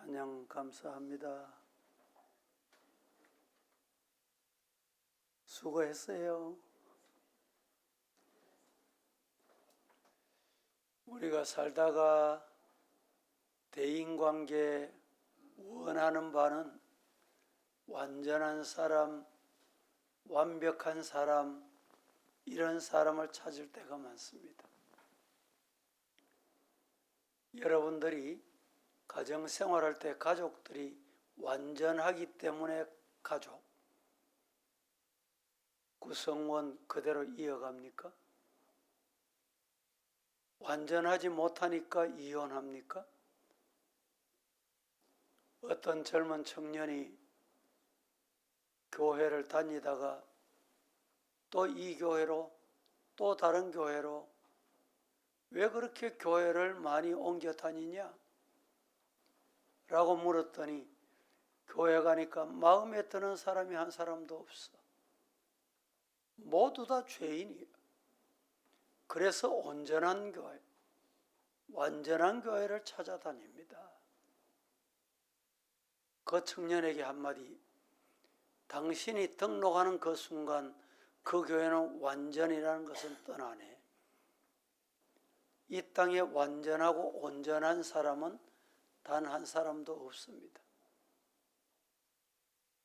찬양 감사합니다. 수고했어요. 우리가 살다가 대인관계 원하는 바는 완전한 사람, 완벽한 사람, 이런 사람을 찾을 때가 많습니다. 여러분들이 가정생활할 때 가족들이 완전하기 때문에 가족, 구성원 그대로 이어갑니까? 완전하지 못하니까 이혼합니까? 어떤 젊은 청년이 교회를 다니다가 또 이 교회로 또 다른 교회로 왜 그렇게 교회를 많이 옮겨 다니냐? 라고 물었더니 교회 가니까 마음에 드는 사람이 한 사람도 없어. 모두 다 죄인이에요. 그래서 온전한 교회, 완전한 교회를 찾아다닙니다. 그 청년에게 한마디, 당신이 등록하는 그 순간 그 교회는 완전이라는 것은 떠나네. 이 땅에 완전하고 온전한 사람은 단 한 사람도 없습니다.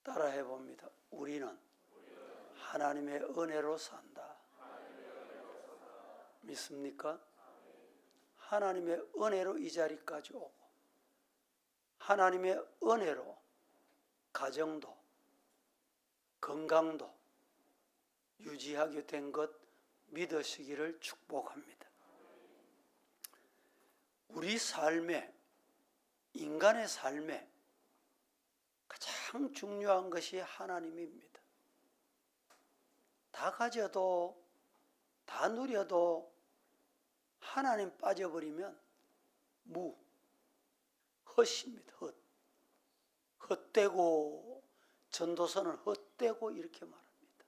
따라해 봅니다. 우리는 하나님의 은혜로 산다. 믿습니까? 하나님의 은혜로 이 자리까지 오고 하나님의 은혜로 가정도 건강도 유지하게 된 것 믿으시기를 축복합니다. 우리 삶에, 인간의 삶에 가장 중요한 것이 하나님입니다. 다 가져도 다 누려도 하나님 빠져버리면 헛입니다. 헛되고, 전도서는 헛되고 이렇게 말합니다.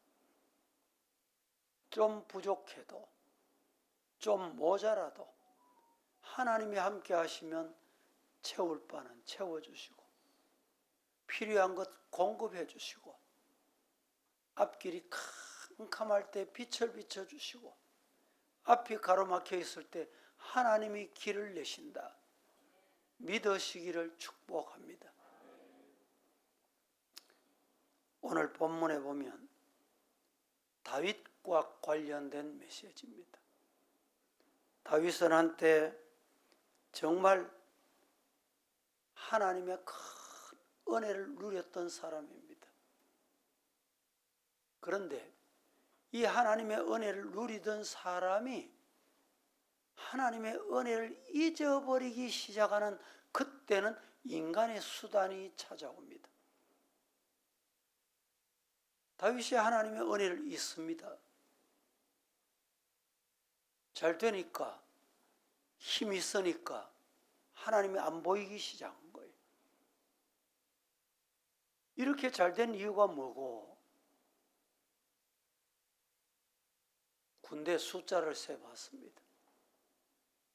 좀 부족해도, 좀 모자라도 하나님이 함께 하시면 채울 바는 채워주시고 필요한 것 공급해 주시고 앞길이 캄캄할 때 빛을 비춰주시고 앞이 가로막혀 있을 때 하나님이 길을 내신다. 믿으시기를 축복합니다. 오늘 본문에 보면 다윗과 관련된 메시지입니다. 다윗은 한때 정말 하나님의 큰 은혜를 누렸던 사람입니다. 그런데 이 하나님의 은혜를 누리던 사람이 하나님의 은혜를 잊어버리기 시작하는 그때는 인간의 수단이 찾아옵니다. 다윗이 하나님의 은혜를 잊습니다. 잘 되니까, 힘이 있으니까 하나님이 안 보이기 시작한 거예요. 이렇게 잘 된 이유가 뭐고? 군대 숫자를 세봤습니다.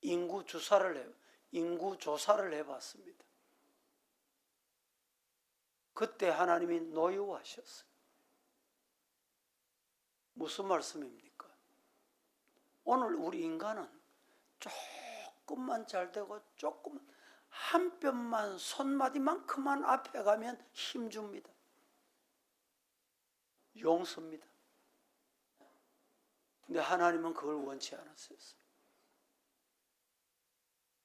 인구 조사를 해봤습니다. 그때 하나님이 노여워하셨어요. 무슨 말씀입니까? 오늘 우리 인간은 조금만 잘 되고 조금 한 뼘만 손마디만큼만 앞에 가면 힘줍니다. 용서입니다. 근데 하나님은 그걸 원치 않았어요.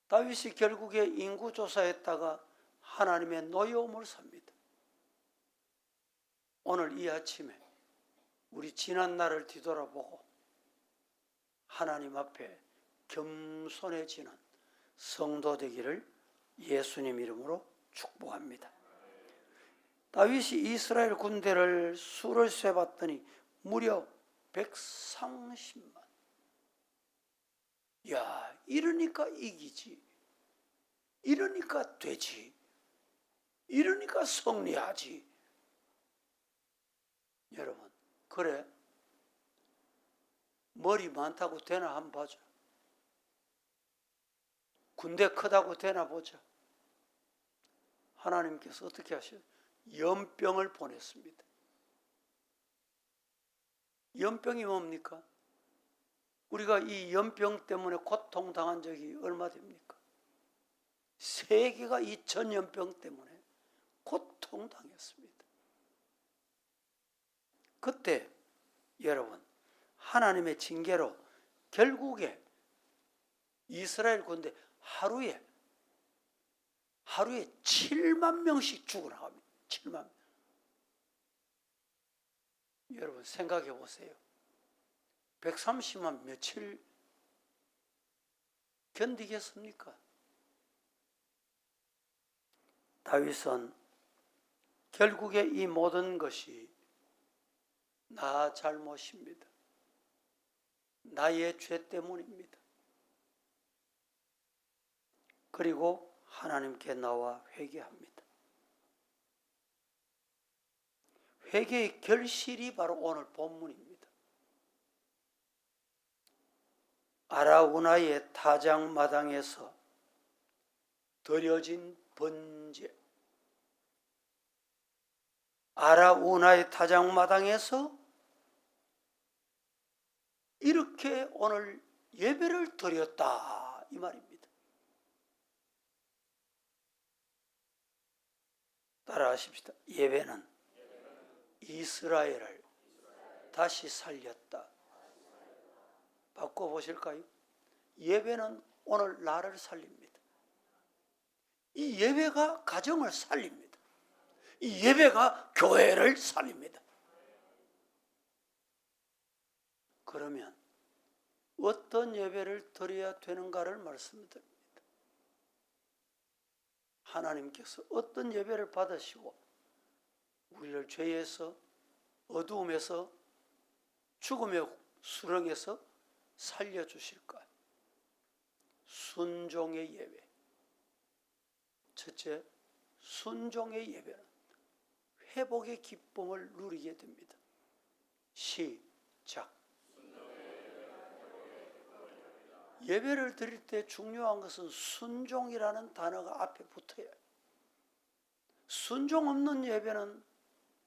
다윗이 결국에 인구조사했다가 하나님의 노여움을 삽니다. 오늘 이 아침에 우리 지난 날을 뒤돌아보고 하나님 앞에 겸손해지는 성도 되기를 예수님 이름으로 축복합니다. 다윗이 이스라엘 군대를 수를 세봤더니 무려 130만. 야, 이러니까 이기지. 이러니까 되지. 이러니까 승리하지. 여러분, 그래? 머리 많다고 되나 한번 봐줘. 군대 크다고 되나 보자. 하나님께서 어떻게 하셔요? 연병을 보냈습니다. 연병이 뭡니까? 우리가 이 연병 때문에 고통당한 적이 얼마 됩니까? 세계가 이 전염병 때문에 고통당했습니다. 그때 여러분, 하나님의 징계로 결국에 이스라엘 군대 하루에 7만 명씩 죽어나갑니다. 7만 명. 여러분 생각해 보세요. 130만 며칠 견디겠습니까? 다윗은 결국에 이 모든 것이 나 잘못입니다. 나의 죄 때문입니다. 그리고 하나님께 나와 회개합니다. 회개의 결실이 바로 오늘 본문입니다. 아라우나의 타작마당에서 드려진 번제, 아라우나의 타작마당에서 이렇게 오늘 예배를 드렸다 이 말입니다. 따라하십시다. 예배는 이스라엘을 다시 살렸다. 바꿔보실까요? 예배는 오늘 나를 살립니다. 이 예배가 가정을 살립니다. 이 예배가 교회를 살립니다. 그러면 어떤 예배를 드려야 되는가를 말씀드립니다. 하나님께서 어떤 예배를 받으시고 우리를 죄에서, 어두움에서, 죽음의 수렁에서 살려주실까? 순종의 예배. 첫째, 순종의 예배는 회복의 기쁨을 누리게 됩니다. 시작. 예배를 드릴 때 중요한 것은 순종이라는 단어가 앞에 붙어야 해요. 순종 없는 예배는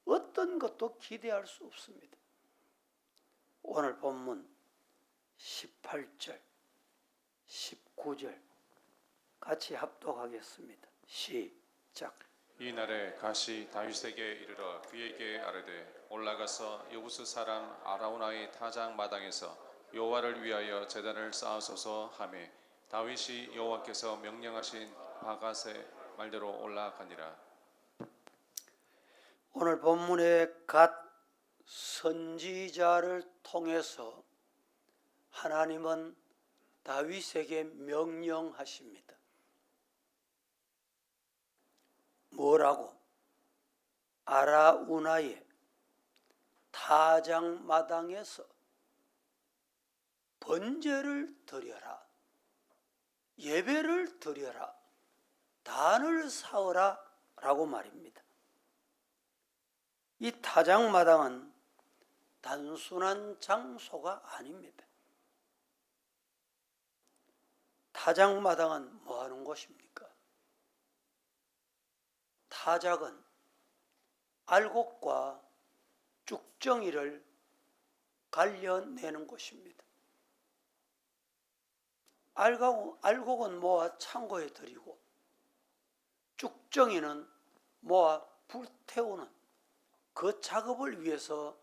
어떤 것도 기대할 수 없습니다. 오늘 본문 18절, 19절 같이 합독하겠습니다. 시작. 이날에 가시 다윗에게 이르러 그에게 아뢰되 올라가서 여부스 사람 아라우나의 타작 마당에서 여호와를 위하여 제단을 쌓으소서 하매 다윗이 여호와께서 명령하신 바갓의 말대로 올라가니라. 오늘 본문에 갓 선지자를 통해서 하나님은 다윗에게 명령하십니다. 뭐라고? 아라우나의 타작마당에서 번제를 드려라, 예배를 드려라, 단을 쌓으라 라고 말입니다. 이 타작마당은 단순한 장소가 아닙니다. 타작마당은 뭐 하는 곳입니까? 타작은 알곡과 쭉정이를 갈려내는 곳입니다. 알곡은 모아 창고에 들이고 쭉정이는 모아 불태우는 그 작업을 위해서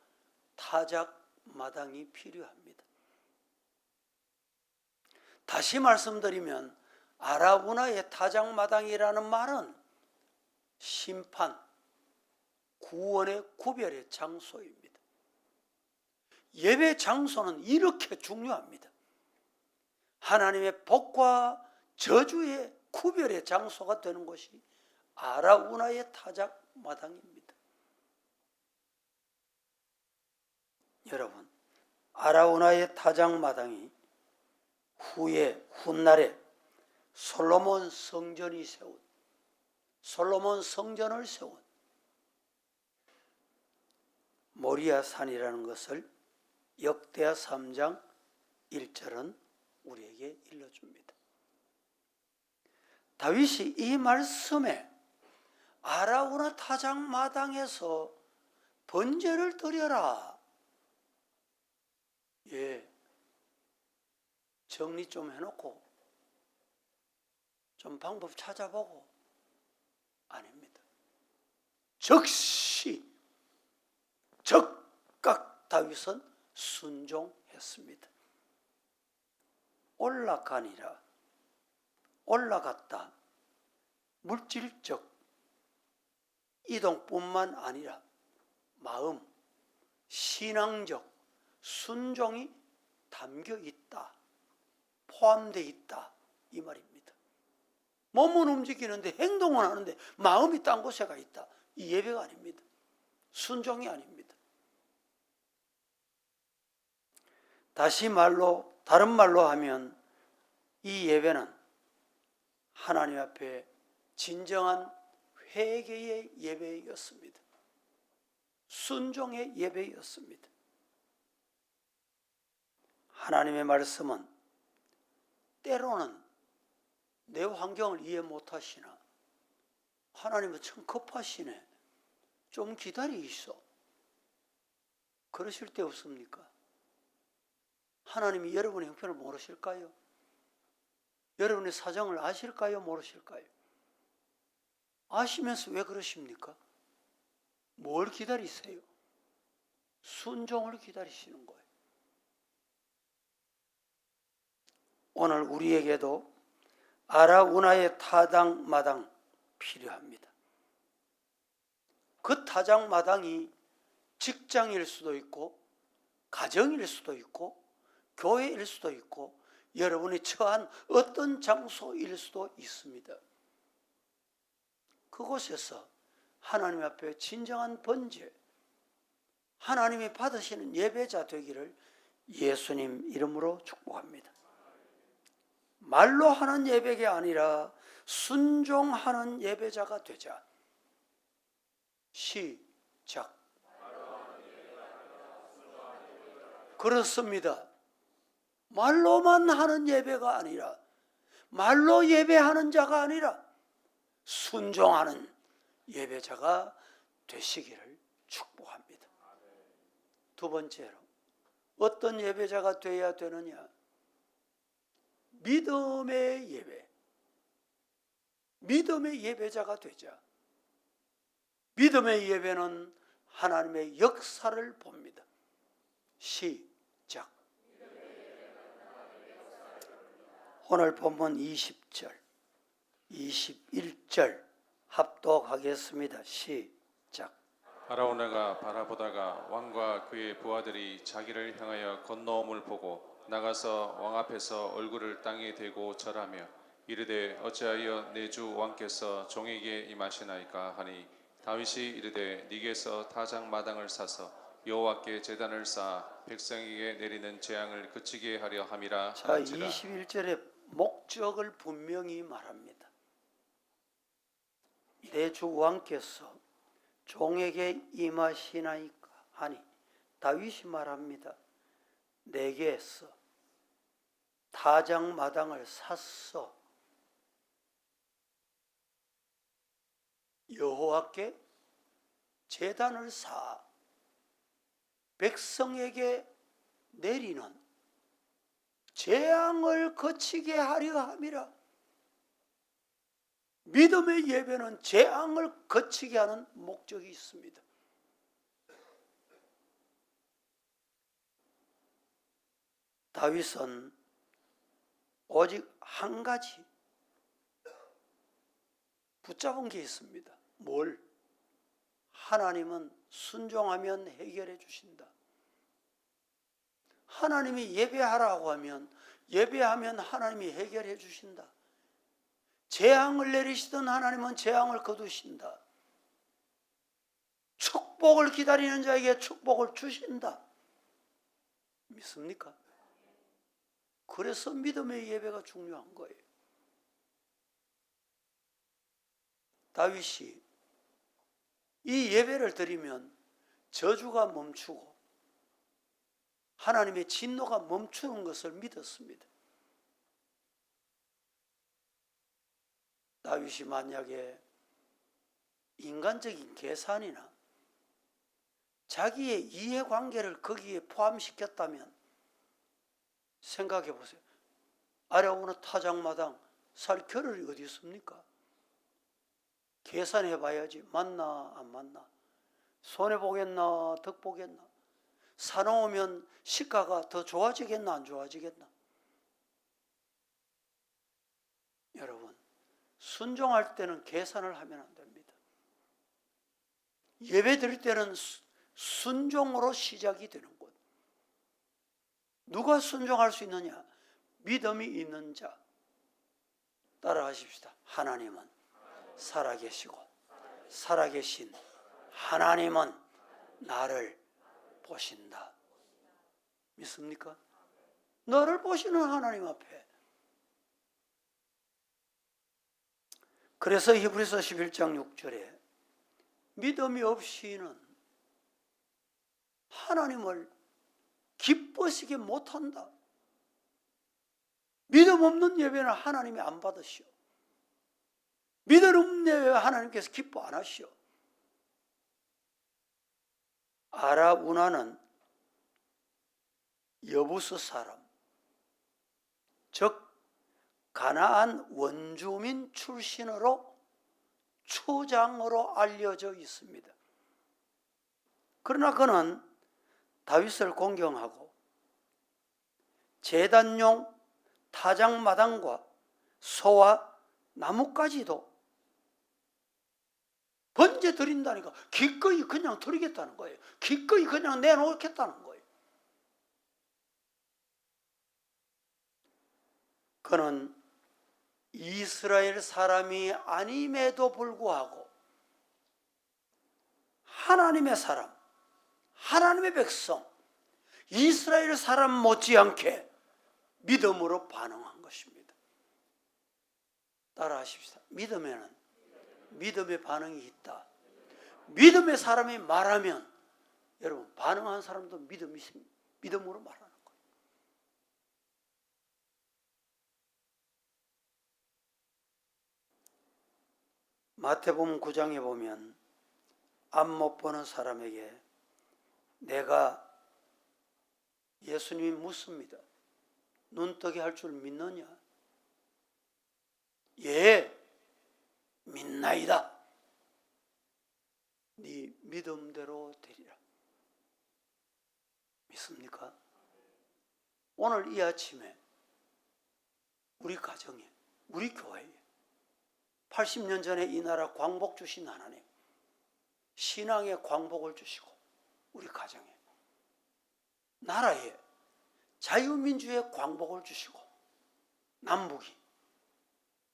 타작마당이 필요합니다. 다시 말씀드리면 아라우나의 타작마당이라는 말은 심판, 구원의 구별의 장소입니다. 예배 장소는 이렇게 중요합니다. 하나님의 복과 저주의 구별의 장소가 되는 것이 아라우나의 타작마당입니다. 여러분, 아라우나의 타작마당이 훗날에 솔로몬 성전을 세운 모리아산이라는 것을 역대하 3장 1절은 우리에게 일러줍니다. 다윗이 이 말씀에 아라우나 타작마당에서 번제를 드려라. 예, 정리 좀 해놓고 좀 방법 찾아보고. 아닙니다. 즉시 즉각 다윗은 순종했습니다. 올라가니라. 올라갔다. 물질적 이동뿐만 아니라 마음, 신앙적 순종이 담겨 있다, 포함되어 있다, 이 말입니다. 몸은 움직이는데 행동은 하는데 마음이 딴 곳에 가 있다. 이 예배가 아닙니다. 순종이 아닙니다. 다른 말로 하면 이 예배는 하나님 앞에 진정한 회개의 예배였습니다. 순종의 예배였습니다. 하나님의 말씀은 때로는 내 환경을 이해 못하시나, 하나님은 참 급하시네, 좀 기다리시오, 그러실 때 없습니까? 하나님이 여러분의 형편을 모르실까요? 여러분의 사정을 아실까요? 모르실까요? 아시면서 왜 그러십니까? 뭘 기다리세요? 순종을 기다리시는 거예요. 오늘 우리에게도 아라우나의 타작마당 필요합니다. 그 타작마당이 직장일 수도 있고, 가정일 수도 있고, 교회일 수도 있고, 여러분이 처한 어떤 장소일 수도 있습니다. 그곳에서 하나님 앞에 진정한 번제, 하나님이 받으시는 예배자 되기를 예수님 이름으로 축복합니다. 말로 하는 예배가 아니라 순종하는 예배자가 되자. 시작. 그렇습니다. 말로만 하는 예배가 아니라, 말로 예배하는 자가 아니라 순종하는 예배자가 되시기를 축복합니다. 두 번째로, 어떤 예배자가 되어야 되느냐? 믿음의 예배, 믿음의 예배자가 되자. 믿음의 예배는 하나님의 역사를 봅니다. 시작. 오늘 본문 20절, 21절 합독하겠습니다. 시작. 아라우나가 바라보다가 왕과 그의 부하들이 자기를 향하여 건너옴을 보고 나가서 왕 앞에서 얼굴을 땅에 대고 절하며 이르되 어찌하여 내 주 왕께서 종에게 임하시나이까 하니, 다윗이 이르되 네게서 타작마당을 사서 여호와께 제단을 쌓아 백성에게 내리는 재앙을 그치게 하려 함이라 하는지라. 21절에 목적을 분명히 말합니다. 내 주 왕께서 종에게 임하시나이까 하니, 다윗이 말합니다. 내게서 타작마당을 샀어. 여호와께 제단을 쌓아 백성에게 내리는 재앙을 거치게 하려 함이라. 믿음의 예배는 재앙을 거치게 하는 목적이 있습니다. 다윗은 오직 한 가지 붙잡은 게 있습니다. 뭘? 하나님은 순종하면 해결해 주신다. 하나님이 예배하라고 하면, 예배하면 하나님이 해결해 주신다. 재앙을 내리시던 하나님은 재앙을 거두신다. 축복을 기다리는 자에게 축복을 주신다. 믿습니까? 그래서 믿음의 예배가 중요한 거예요. 다윗이 이 예배를 드리면 저주가 멈추고 하나님의 진노가 멈추는 것을 믿었습니다. 다윗이 만약에 인간적인 계산이나 자기의 이해관계를 거기에 포함시켰다면 생각해 보세요. 아래오는 타작마당 살 겨를이 어디 있습니까? 계산해 봐야지. 맞나 안 맞나? 손해보겠나 덕보겠나? 사놓으면 시가가 더 좋아지겠나 안 좋아지겠나? 여러분, 순종할 때는 계산을 하면 안 됩니다. 예배 드릴 때는 순종으로 시작이 되는 것. 누가 순종할 수 있느냐? 믿음이 있는 자. 따라하십시다. 하나님은 살아계시고 살아계신 하나님은 나를 보신다. 믿습니까? 너를 보시는 하나님 앞에. 그래서 히브리서 11장 6절에 믿음이 없이는 하나님을 기뻐시게 못한다. 믿음 없는 예배는 하나님이 안 받으시오. 믿음 없는 예배 하나님께서 기뻐 안 하시오. 아라우나는 여부스 사람, 즉 가나안 원주민 출신으로 초장으로 알려져 있습니다. 그러나 그는 다윗을 공경하고 제단용 타작마당과 소와 나뭇가지도 번제 드린다니까 기꺼이 그냥 드리겠다는 거예요. 기꺼이 그냥 내놓겠다는 거예요. 그는 이스라엘 사람이 아님에도 불구하고 하나님의 사람, 하나님의 백성, 이스라엘 사람 못지않게 믿음으로 반응한 것입니다. 따라하십시다. 믿음에는 믿음의 반응이 있다. 믿음의 사람이 말하면 여러분 반응한 사람도 믿음으로 말하는 거예요. 마태복음 9장에 보면 앞 못 보는 사람에게 내가 예수님이 묻습니다. 눈뜨게 할 줄 믿느냐? 예, 믿나이다. 네 믿음대로 되리라. 믿습니까? 오늘 이 아침에 우리 가정에, 우리 교회에 80년 전에 이 나라 광복 주신 하나님, 신앙의 광복을 주시고 우리 가정에, 나라에 자유민주의 광복을 주시고 남북이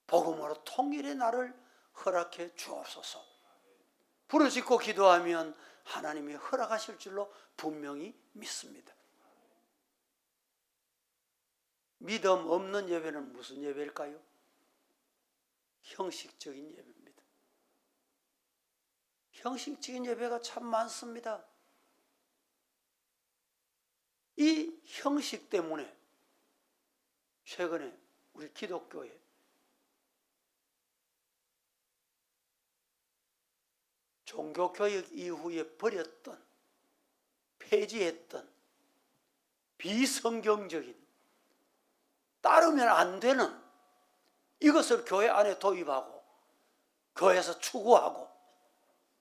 복음으로 통일의 날을 허락해 주옵소서. 부르짖고 기도하면 하나님이 허락하실 줄로 분명히 믿습니다. 믿음 없는 예배는 무슨 예배일까요? 형식적인 예배입니다. 형식적인 예배가 참 많습니다. 이 형식 때문에 최근에 우리 기독교에 종교교육 이후에 버렸던, 폐지했던 비성경적인, 따르면 안 되는 이것을 교회 안에 도입하고 교회에서 추구하고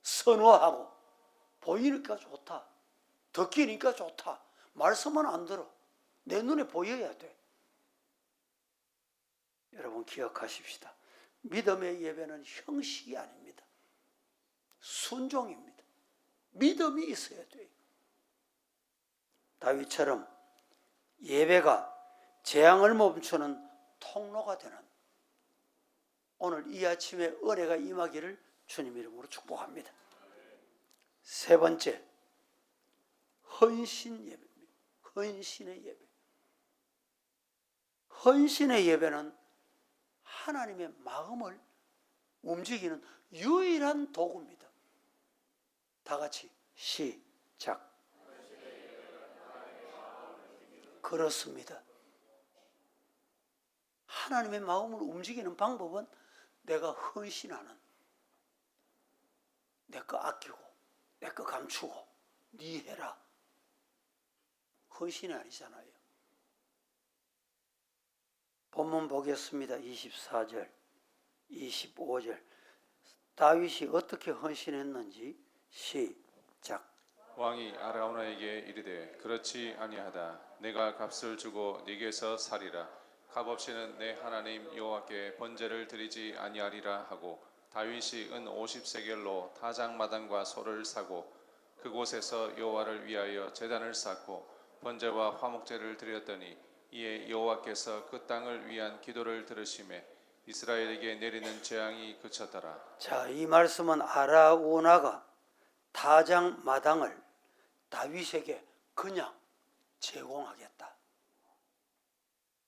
선호하고 보이니까 좋다, 듣기니까 좋다, 말씀은 안 들어, 내 눈에 보여야 돼. 여러분 기억하십시다. 믿음의 예배는 형식이 아닙니다. 순종입니다. 믿음이 있어야 돼요. 다윗처럼 예배가 재앙을 멈추는 통로가 되는 오늘 이 아침에 은혜가 임하기를 주님 이름으로 축복합니다. 세 번째, 헌신 예배입니다. 헌신의 예배. 헌신의 예배는 하나님의 마음을 움직이는 유일한 도구입니다. 다 같이 시작. 그렇습니다. 하나님의 마음을 움직이는 방법은 내가 헌신하는, 내 거 아끼고 내 거 감추고 네 해라. 헌신이 아니잖아요. 본문 보겠습니다. 24절, 25절. 다윗이 어떻게 헌신했는지 시작. 왕이 아라우나에게 이르되 그렇지 아니하다. 내가 값을 주고 네게서 살이라. 값 없이는 내 하나님 여호와께 번제를 드리지 아니하리라 하고 다윗이 은 50세겔로 타작마당과 소를 사고 그곳에서 여호와를 위하여 제단을 쌓고 번제와 화목제를 드렸더니 이에 여호와께서 그 땅을 위한 기도를 들으시매 이스라엘에게 내리는 재앙이 그쳤더라. 자, 이 말씀은 아라우나가 타작 마당을 다윗에게 그냥 제공하겠다.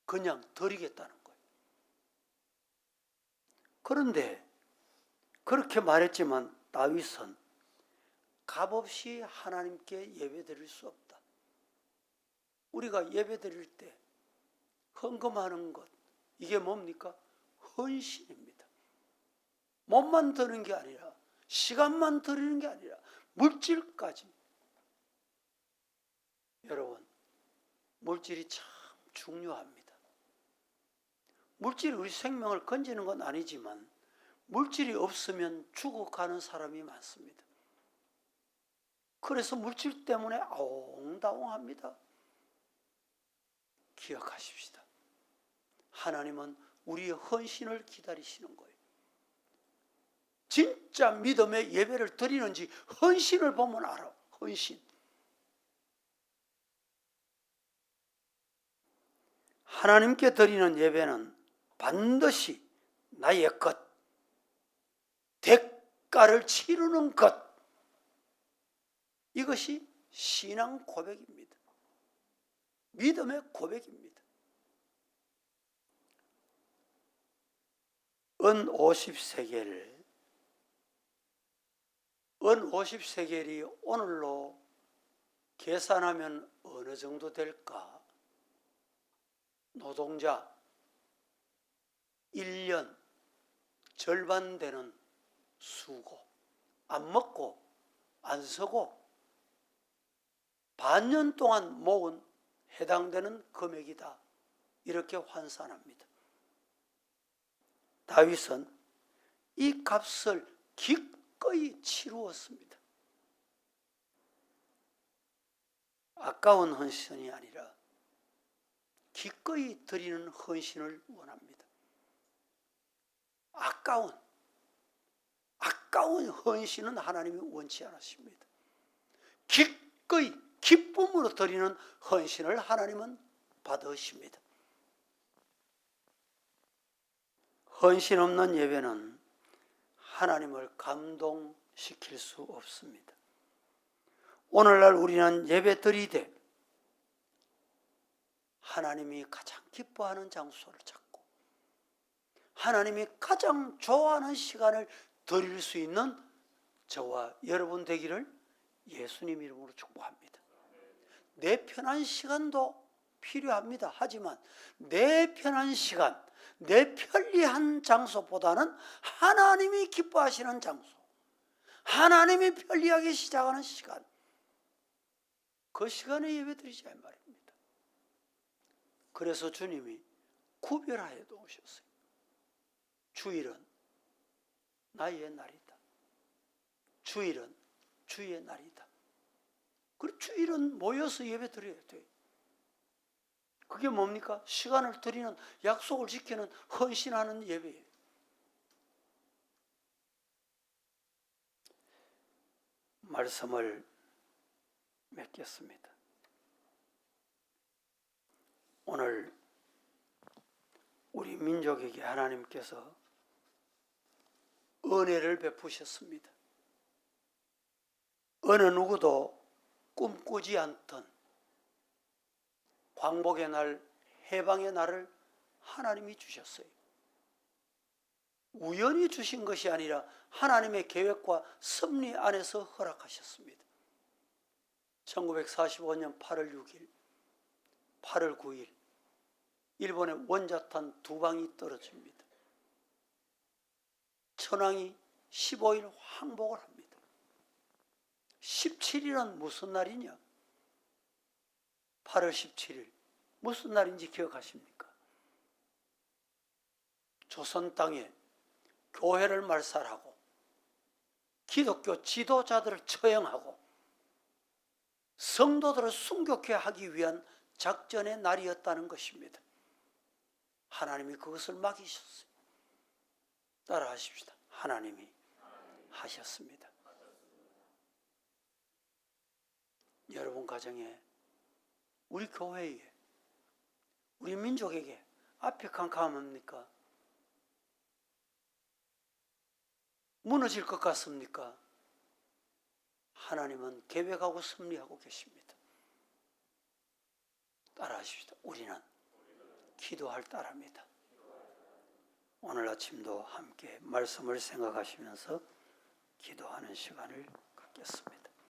그냥 드리겠다는 거예요. 그런데 그렇게 말했지만 다윗은 값없이 하나님께 예배드릴 수 없다. 우리가 예배드릴 때 헌금하는 것, 이게 뭡니까? 헌신입니다. 몸만 드는 게 아니라, 시간만 드리는 게 아니라 물질까지. 여러분, 물질이 참 중요합니다. 물질이 우리 생명을 건지는 건 아니지만 물질이 없으면 죽어가는 사람이 많습니다. 그래서 물질 때문에 아웅다웅합니다. 기억하십시다. 하나님은 우리의 헌신을 기다리시는 거예요. 진짜 믿음의 예배를 드리는지 헌신을 보면 알아. 헌신. 하나님께 드리는 예배는 반드시 나의 것, 대가를 치르는 것, 이것이 신앙 고백입니다. 믿음의 고백입니다. 은 50세겔이 오늘로 계산하면 어느 정도 될까? 노동자 1년 절반 되는 수고, 안 먹고 안 쓰고 반년 동안 모은 해당되는 금액이다. 이렇게 환산합니다. 다윗은 이 값을 기꺼이 치루었습니다. 아까운 헌신이 아니라 기꺼이 드리는 헌신을 원합니다. 아까운 헌신은 하나님이 원치 않으십니다. 기꺼이 기쁨으로 드리는 헌신을 하나님은 받으십니다. 헌신 없는 예배는 하나님을 감동시킬 수 없습니다. 오늘날 우리는 예배 드리되 하나님이 가장 기뻐하는 장소를 찾고 하나님이 가장 좋아하는 시간을 드릴 수 있는 저와 여러분 되기를 예수님 이름으로 축복합니다. 내 편한 시간도 필요합니다. 하지만 내 편한 시간, 내 편리한 장소보다는 하나님이 기뻐하시는 장소, 하나님이 편리하게 시작하는 시간, 그 시간에 예배드리자 이 말입니다. 그래서 주님이 구별하여 놓으셨어요. 주일은 나의 날이다. 주일은 주의 날이다. 그리고 주일은 모여서 예배 드려야 돼요. 그게 뭡니까? 시간을 드리는, 약속을 지키는, 헌신하는 예배예요. 말씀을 맺겠습니다. 오늘 우리 민족에게 하나님께서 은혜를 베푸셨습니다. 어느 누구도 꿈꾸지 않던 광복의 날, 해방의 날을 하나님이 주셨어요. 우연히 주신 것이 아니라 하나님의 계획과 섭리 안에서 허락하셨습니다. 1945년 8월 6일, 8월 9일 일본의 원자탄 2방이 떨어집니다. 천황이 15일 항복을 합니다. 17일은 무슨 날이냐? 8월 17일 무슨 날인지 기억하십니까? 조선 땅에 교회를 말살하고 기독교 지도자들을 처형하고 성도들을 순교케 하기 위한 작전의 날이었다는 것입니다. 하나님이 그것을 막이셨어요. 따라하십시다. 하나님이 하셨습니다. 여러분 가정에, 우리 교회에, 우리 민족에게 앞이 캄캄합니까? 무너질 것 같습니까? 하나님은 계획하고 섭리하고 계십니다. 따라하십시다. 우리는 기도할 따라입니다. 오늘 아침도 함께 말씀을 생각하시면서 기도하는 시간을 갖겠습니다.